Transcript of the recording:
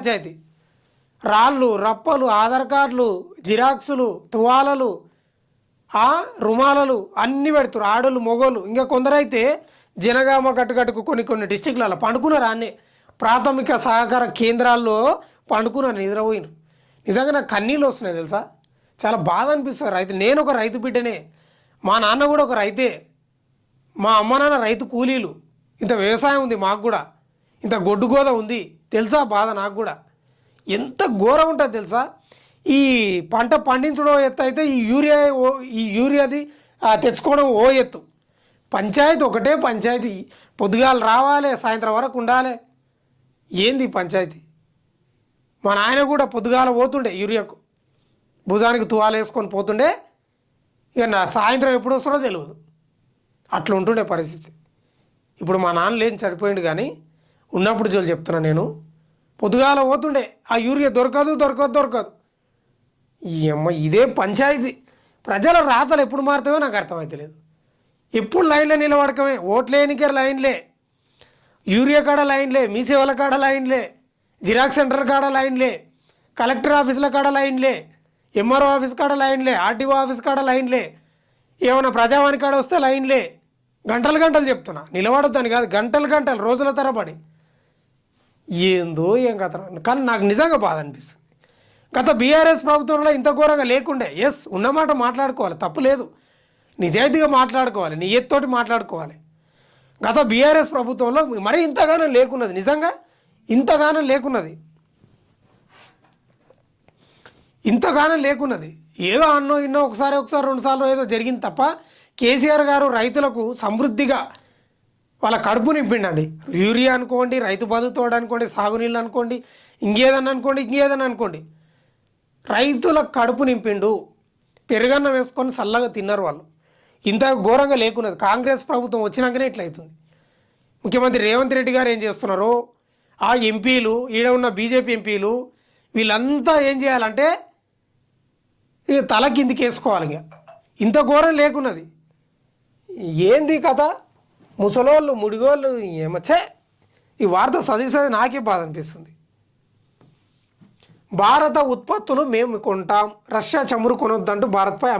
పంచాయతీ రాళ్ళు రప్పలు ఆధార్ కార్డులు జిరాక్సులు తువాలలు రుమాలలు అన్నీ పెడుతురు ఆడోళ్ళు మొగోళ్ళు. ఇంకా కొందరైతే జనగామ కట్టుకట్టుకు కొన్ని డిస్టిక్లలో పండుకున్నారు. అన్నీ ప్రాథమిక సహకార కేంద్రాల్లో పండుకున్నారు, నిద్రపోయినారు. నిజంగా నాకు కన్నీళ్ళు వస్తున్నాయి తెలుసా, చాలా బాధ అనిపిస్తుంది. రైతు నేను ఒక రైతు బిడ్డనే, మా నాన్న కూడా ఒక రైతే, మా అమ్మ నాన్న రైతు కూలీలు, ఇంత వ్యవసాయం ఉంది మాకు కూడా, ఇంత గొడ్డు గోద ఉంది తెలుసా. బాధ నాకు కూడా ఎంత ఘోరం ఉంటుంది తెలుసా. ఈ పంట పండించడం ఎత్తు అయితే ఈ యూరియాది తెచ్చుకోవడం ఓ ఎత్తు. పంచాయతీ ఒకటే పంచాయతీ, పొద్దుగాల రావాలి సాయంత్రం వరకు ఉండాలి. ఏంది పంచాయతీ? మా నాయన కూడా పొద్దుగాల పోతుండే యూరియాకు, భుజానికి తువాలు వేసుకొని పోతుండే. ఇక నా సాయంత్రం ఎప్పుడు వస్తుందో తెలియదు, అట్లా ఉంటుండే పరిస్థితి. ఇప్పుడు మా నాన్న లేని చనిపోయిండు, కానీ ఉన్నప్పుడు జోలు చెప్తున్నా నేను, పొద్దుగాల పోతుండే ఆ యూరియా దొరకదు. ఈ అమ్మ ఇదే పంచాయతీ. ప్రజల రాతలు ఎప్పుడు మారుతావో నాకు అర్థమవుతలేదు. ఎప్పుడు లైన్లో నిలబడకమే, ఓట్లేనికే లైన్లే, యూరియా కాడ లైన్లే, మీ సేవల కాడ లైన్లే, జిరాక్స్ సెంటర్ కాడ లైన్లే, కలెక్టర్ ఆఫీసుల కాడ లైన్లే, ఎంఆర్ఓ ఆఫీస్ కాడ లైన్లే, ఆర్టీఓ ఆఫీస్ కాడ లైన్లే, ఏమైనా ప్రజావాణి కాడ వస్తే లైన్లే. గంటలు చెప్తున్నా, నిలబడొద్దని కాదు, గంటలు రోజుల తరబడి. ఏందో ఏం కథ. కానీ నాకు నిజంగా బాధ అనిపిస్తుంది. గత బీఆర్ఎస్ ప్రభుత్వంలో ఇంత ఘోరంగా లేకుండే. ఎస్, ఉన్నమాట మాట్లాడుకోవాలి, తప్పు లేదు, నిజాయితీగా మాట్లాడుకోవాలి, నీ ఎత్తోటి మాట్లాడుకోవాలి. గత బీఆర్ఎస్ ప్రభుత్వంలో మరీ ఇంతగానం లేకున్నది, నిజంగా ఇంతగానం లేకున్నది. ఏదో అన్నో ఇన్నో ఒకసారి 2 ఏదో జరిగింది తప్ప కేసీఆర్ గారు రైతులకు సమృద్ధిగా వాళ్ళ కడుపు నింపిండండి. యూరియా అనుకోండి, రైతు బంధు తోడు అనుకోండి, సాగునీళ్ళు అనుకోండి, ఇంకేదన్నా అనుకోండి, రైతుల కడుపు నింపిండు. పెరుగన్నం వేసుకొని చల్లగా తిన్నారు వాళ్ళు. ఇంత ఘోరంగా లేకున్నది. కాంగ్రెస్ ప్రభుత్వం వచ్చినాకనే ఇట్లా అవుతుంది. ముఖ్యమంత్రి రేవంత్ రెడ్డి గారు ఏం చేస్తున్నారు, ఆ ఎంపీలు, ఈడ ఉన్న బీజేపీ ఎంపీలు వీళ్ళంతా ఏం చేయాలంటే ఇక తల కిందికి వేసుకోవాలి. ఇక ఇంత ఘోరం లేకున్నది. ఏంది కథ, ముసలోళ్ళు ముడిగోళ్ళు ఏమచ్చే. ఈ వార్త చదివి నాకే బాధ అనిపిస్తుంది. భారత ఉత్పత్తులు మేము కొంటాం, రష్యా చమురు కొనొద్దంటూ భారత్పై